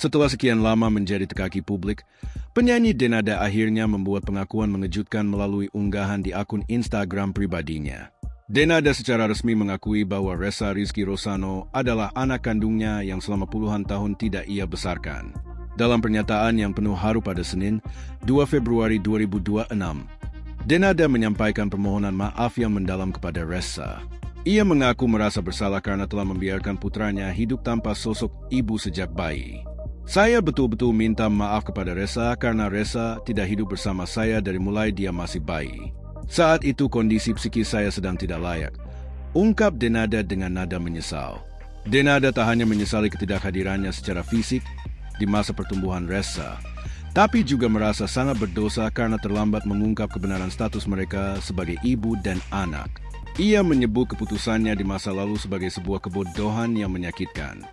Setelah sekian lama menjadi tekaki publik, penyanyi Denada akhirnya membuat pengakuan mengejutkan melalui unggahan di akun Instagram pribadinya. Denada secara resmi mengakui bahwa Ressa Rizky Rosano adalah anak kandungnya yang selama puluhan tahun tidak ia besarkan. Dalam pernyataan yang penuh haru pada Senin, 2 Februari 2026, Denada menyampaikan permohonan maaf yang mendalam kepada Ressa. Ia mengaku merasa bersalah karena telah membiarkan putranya hidup tanpa sosok ibu sejak bayi. Saya betul-betul minta maaf kepada Ressa karena Ressa tidak hidup bersama saya dari mulai dia masih bayi. Saat itu kondisi psikis saya sedang tidak layak, ungkap Denada dengan nada menyesal. Denada tak hanya menyesali ketidakhadirannya secara fisik di masa pertumbuhan Ressa, tapi juga merasa sangat berdosa karena terlambat mengungkap kebenaran status mereka sebagai ibu dan anak. Ia menyebut keputusannya di masa lalu sebagai sebuah kebodohan yang menyakitkan.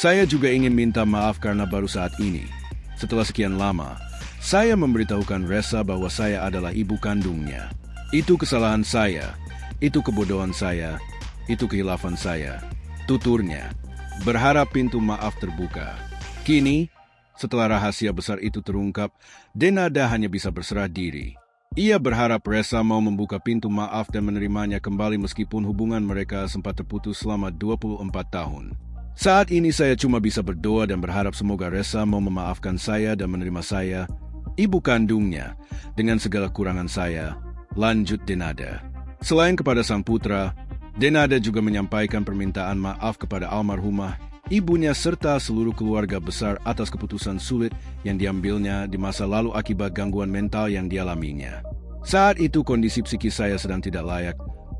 Saya juga ingin minta maaf karena baru saat ini, setelah sekian lama, saya memberitahukan Ressa bahwa saya adalah ibu kandungnya. Itu kesalahan saya, itu kebodohan saya, itu kehilafan saya, tuturnya. Berharap pintu maaf terbuka. Kini, setelah rahasia besar itu terungkap, Denada hanya bisa berserah diri. Ia berharap Ressa mau membuka pintu maaf dan menerimanya kembali meskipun hubungan mereka sempat terputus selama 24 tahun. Saat ini saya cuma bisa berdoa dan berharap semoga Ressa mau memaafkan saya dan menerima saya, ibu kandungnya, dengan segala kurangan saya, lanjut Denada. Selain kepada sang putra, Denada juga menyampaikan permintaan maaf kepada almarhumah, ibunya serta seluruh keluarga besar atas keputusan sulit yang diambilnya di masa lalu akibat gangguan mental yang dialaminya. Saat itu kondisi psikis saya sedang tidak layak,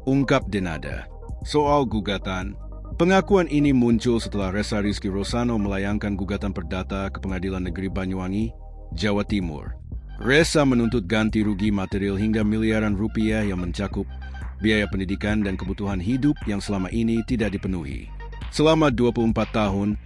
ungkap Denada. Soal gugatan, pengakuan ini muncul setelah Ressa Rizky Rosano melayangkan gugatan perdata ke Pengadilan Negeri Banyuwangi, Jawa Timur. Ressa menuntut ganti rugi material hingga miliaran rupiah yang mencakup biaya pendidikan dan kebutuhan hidup yang selama ini tidak dipenuhi. Selama 24 tahun,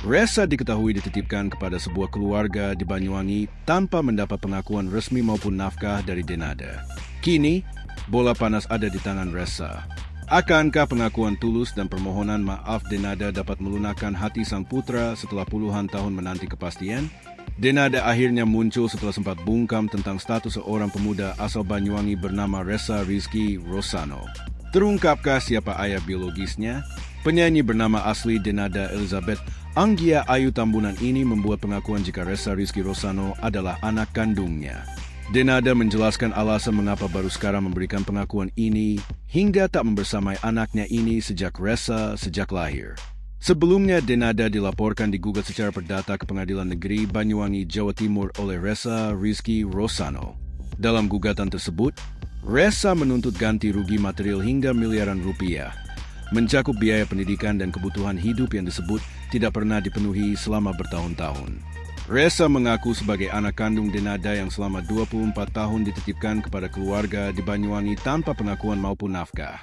Ressa diketahui dititipkan kepada sebuah keluarga di Banyuwangi tanpa mendapat pengakuan resmi maupun nafkah dari Denada. Kini, bola panas ada di tangan Ressa. Akankah pengakuan tulus dan permohonan maaf Denada dapat melunakkan hati sang putra setelah puluhan tahun menanti kepastian? Denada akhirnya muncul setelah sempat bungkam tentang status seorang pemuda asal Banyuwangi bernama Ressa Rizky Rosano. Terungkapkah siapa ayah biologisnya? Penyanyi bernama asli Denada Elizabeth Anggia Ayu Tambunan ini membuat pengakuan jika Ressa Rizky Rosano adalah anak kandungnya. Denada menjelaskan alasan mengapa baru sekarang memberikan pengakuan ini hingga tak membersamai anaknya ini sejak Ressa sejak lahir. Sebelumnya, Denada dilaporkan digugat secara perdata ke Pengadilan Negeri Banyuwangi, Jawa Timur oleh Ressa Rizky Rosano. Dalam gugatan tersebut, Ressa menuntut ganti rugi material hingga miliaran rupiah, mencakup biaya pendidikan dan kebutuhan hidup yang disebut tidak pernah dipenuhi selama bertahun-tahun. Ressa mengaku sebagai anak kandung Denada yang selama 24 tahun dititipkan kepada keluarga di Banyuwangi tanpa pengakuan maupun nafkah.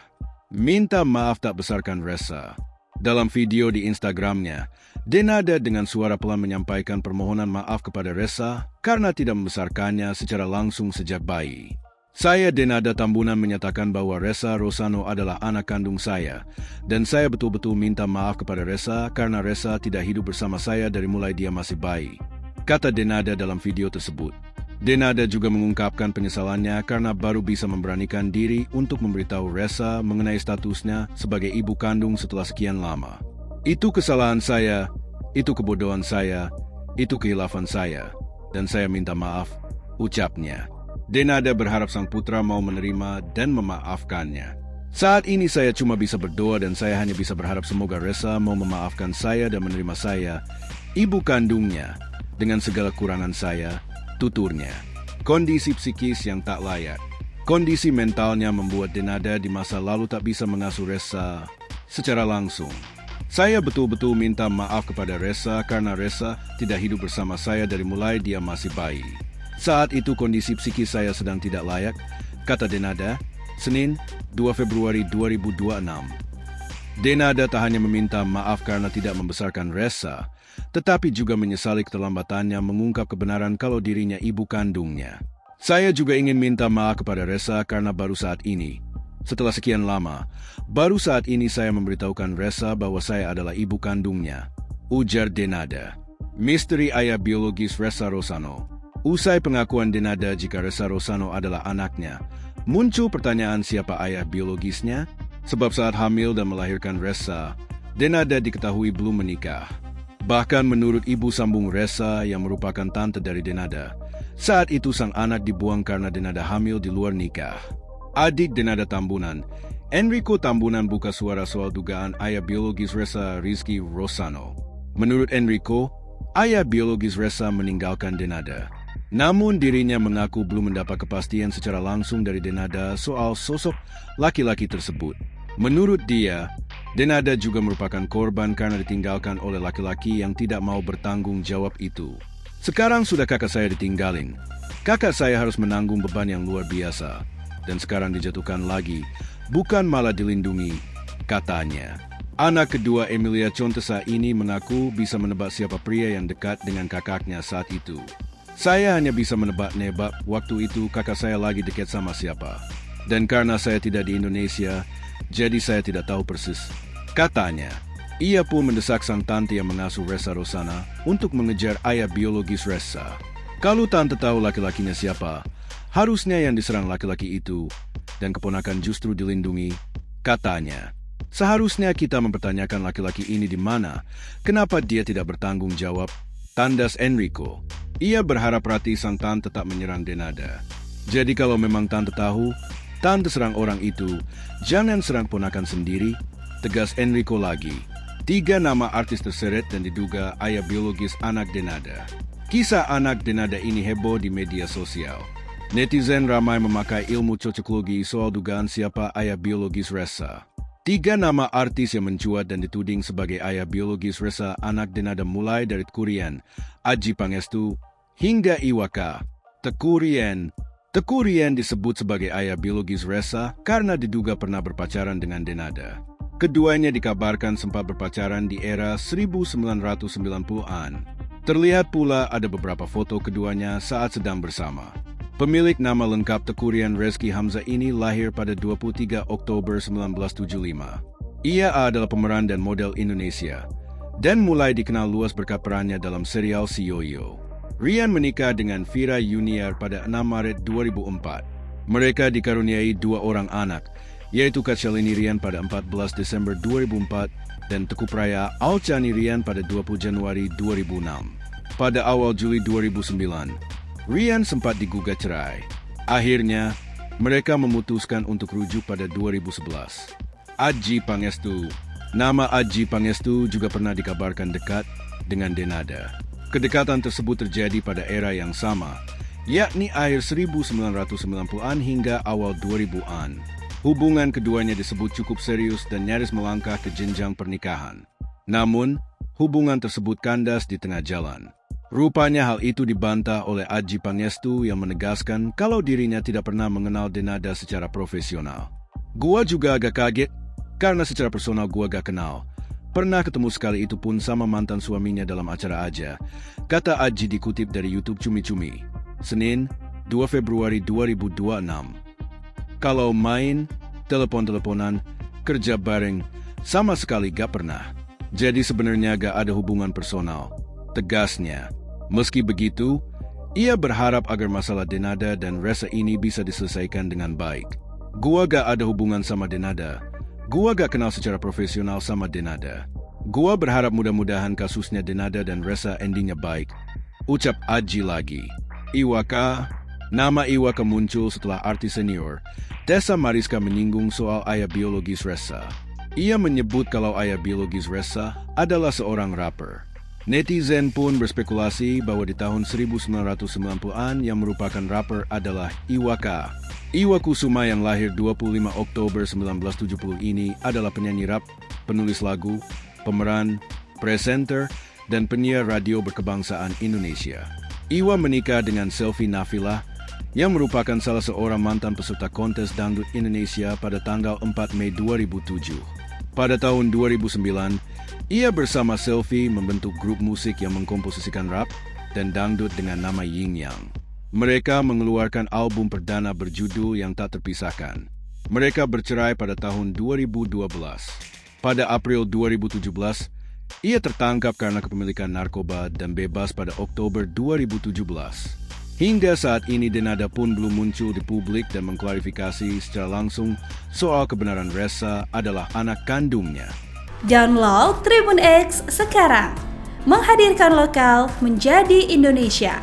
Minta maaf tak besarkan Ressa. Dalam video di Instagramnya, Denada dengan suara pelan menyampaikan permohonan maaf kepada Ressa karena tidak membesarkannya secara langsung sejak bayi. Saya Denada Tambunan menyatakan bahwa Ressa Rosano adalah anak kandung saya, dan saya betul-betul minta maaf kepada Ressa karena Ressa tidak hidup bersama saya dari mulai dia masih bayi, kata Denada dalam video tersebut. Denada juga mengungkapkan penyesalannya karena baru bisa memberanikan diri untuk memberitahu Ressa mengenai statusnya sebagai ibu kandung setelah sekian lama. Itu kesalahan saya, itu kebodohan saya, itu kehilafan saya, dan saya minta maaf, ucapnya. Denada berharap sang putra mau menerima dan memaafkannya. Saat ini saya cuma bisa berdoa dan saya hanya bisa berharap semoga Ressa mau memaafkan saya dan menerima saya, ibu kandungnya, dengan segala kurangan saya, tuturnya. Kondisi psikis yang tak layak. Kondisi mentalnya membuat Denada di masa lalu tak bisa mengasuh Ressa secara langsung. Saya betul-betul minta maaf kepada Ressa karena Ressa tidak hidup bersama saya dari mulai dia masih bayi. Saat itu kondisi psikis saya sedang tidak layak, kata Denada, Senin, 2 Februari 2026. Denada tak hanya meminta maaf karena tidak membesarkan Ressa, tetapi juga menyesali keterlambatannya mengungkap kebenaran kalau dirinya ibu kandungnya. Saya juga ingin minta maaf kepada Ressa karena baru saat ini, setelah sekian lama, baru saat ini saya memberitahukan Ressa bahwa saya adalah ibu kandungnya, ujar Denada. Misteri ayah biologis Ressa Rosano. Usai pengakuan Denada jika Ressa Rosano adalah anaknya, muncul pertanyaan siapa ayah biologisnya? Sebab saat hamil dan melahirkan Ressa, Denada diketahui belum menikah. Bahkan menurut ibu sambung Ressa yang merupakan tante dari Denada, saat itu sang anak dibuang karena Denada hamil di luar nikah. Adik Denada Tambunan, Enrico Tambunan buka suara soal dugaan ayah biologis Ressa Rizky Rosano. Menurut Enrico, ayah biologis Ressa meninggalkan Denada. Namun dirinya mengaku belum mendapat kepastian secara langsung dari Denada soal sosok laki-laki tersebut. Menurut dia, Denada juga merupakan korban karena ditinggalkan oleh laki-laki yang tidak mau bertanggung jawab itu. Sekarang sudah kakak saya ditinggalin. Kakak saya harus menanggung beban yang luar biasa. Dan sekarang dijatuhkan lagi, bukan malah dilindungi, katanya. Anak kedua Emilia Contessa ini mengaku bisa menebak siapa pria yang dekat dengan kakaknya saat itu. Saya hanya bisa menebak-nebak waktu itu kakak saya lagi dekat sama siapa. Dan karena saya tidak di Indonesia, jadi saya tidak tahu persis, katanya. Ia pun mendesak sang tante yang mengasuh Ressa Rosana untuk mengejar ayah biologis Ressa. Kalau tante tahu laki-lakinya siapa, harusnya yang diserang laki-laki itu, dan keponakan justru dilindungi, katanya. Seharusnya kita mempertanyakan laki-laki ini di mana, kenapa dia tidak bertanggung jawab, tandas Enrico. Ia berharap Rati sang tante tak menyerang Denada. Jadi kalau memang tante tahu, tante serang orang itu, jangan serang ponakan sendiri, tegas Enrico lagi. 3 nama artis terseret dan diduga ayah biologis anak Denada. Kisah anak Denada ini heboh di media sosial. Netizen ramai memakai ilmu cocokologi soal dugaan siapa ayah biologis Ressa. 3 nama artis yang mencuat dan dituding sebagai ayah biologis Ressa anak Denada mulai dari Teuku Ryan, Adjie Pangestu, hingga Iwaka. Teuku Ryan disebut sebagai ayah biologis Ressa karena diduga pernah berpacaran dengan Denada. Keduanya dikabarkan sempat berpacaran di era 1990-an. Terlihat pula ada beberapa foto keduanya saat sedang bersama. Pemilik nama lengkap Teuku Ryan Reski Hamzah ini lahir pada 23 Oktober 1975. Ia adalah pemeran dan model Indonesia, dan mulai dikenal luas berkat perannya dalam serial Si Yoyo. Ryan menikah dengan Vira Yuniar pada 6 Maret 2004. Mereka dikaruniai 2 orang anak, yaitu Katshalini Ryan pada 14 Desember 2004 dan Teguh Praya Alchani Ryan pada 20 Januari 2006. Pada awal Juli 2009, Ryan sempat digugat cerai. Akhirnya, mereka memutuskan untuk rujuk pada 2011. Adjie Pangestu. Nama Adjie Pangestu juga pernah dikabarkan dekat dengan Denada. Kedekatan tersebut terjadi pada era yang sama, yakni akhir 1990-an hingga awal 2000-an. Hubungan keduanya disebut cukup serius dan nyaris melangkah ke jenjang pernikahan. Namun, hubungan tersebut kandas di tengah jalan. Rupanya hal itu dibantah oleh Adjie Pangestu yang menegaskan kalau dirinya tidak pernah mengenal Denada secara profesional. Gua juga agak kaget, karena secara personal gua gak kenal. Pernah ketemu sekali itu pun sama mantan suaminya dalam acara aja, kata Adjie dikutip dari YouTube Cumi Cumi. Senin, 2 Februari 2026. Kalau main, telepon-teleponan, kerja bareng, sama sekali gak pernah. Jadi sebenarnya gak ada hubungan personal, tegasnya. Meski begitu, ia berharap agar masalah Denada dan Ressa ini bisa diselesaikan dengan baik. Gua gak ada hubungan sama Denada. Gua gak kenal secara profesional sama Denada. Gua berharap mudah-mudahan kasusnya Denada dan Ressa endingnya baik, ucap Adjie lagi. Iwaka. Nama Iwaka muncul setelah artis senior Tessa Mariska menyinggung soal ayah biologis Ressa. Ia menyebut kalau ayah biologis Ressa adalah seorang rapper. Netizen pun berspekulasi bahwa di tahun 1990-an yang merupakan rapper adalah Iwaka. Iwa Kusuma yang lahir 25 Oktober 1970 ini adalah penyanyi rap, penulis lagu, pemeran, presenter, dan penyiar radio berkebangsaan Indonesia. Iwa menikah dengan Selvi Nafilah, yang merupakan salah seorang mantan peserta kontes dangdut Indonesia pada tanggal 4 Mei 2007. Pada tahun 2009, ia bersama Selvi membentuk grup musik yang mengkomposisikan rap dan dangdut dengan nama Yin Yang. Mereka mengeluarkan album perdana berjudul Yang Tak Terpisahkan. Mereka bercerai pada tahun 2012. Pada April 2017, Ia tertangkap karena kepemilikan narkoba dan bebas pada Oktober 2017. Hingga saat ini Denada pun belum muncul di publik dan mengklarifikasi secara langsung soal kebenaran Ressa adalah anak kandungnya. Download Tribun X sekarang, menghadirkan lokal menjadi Indonesia.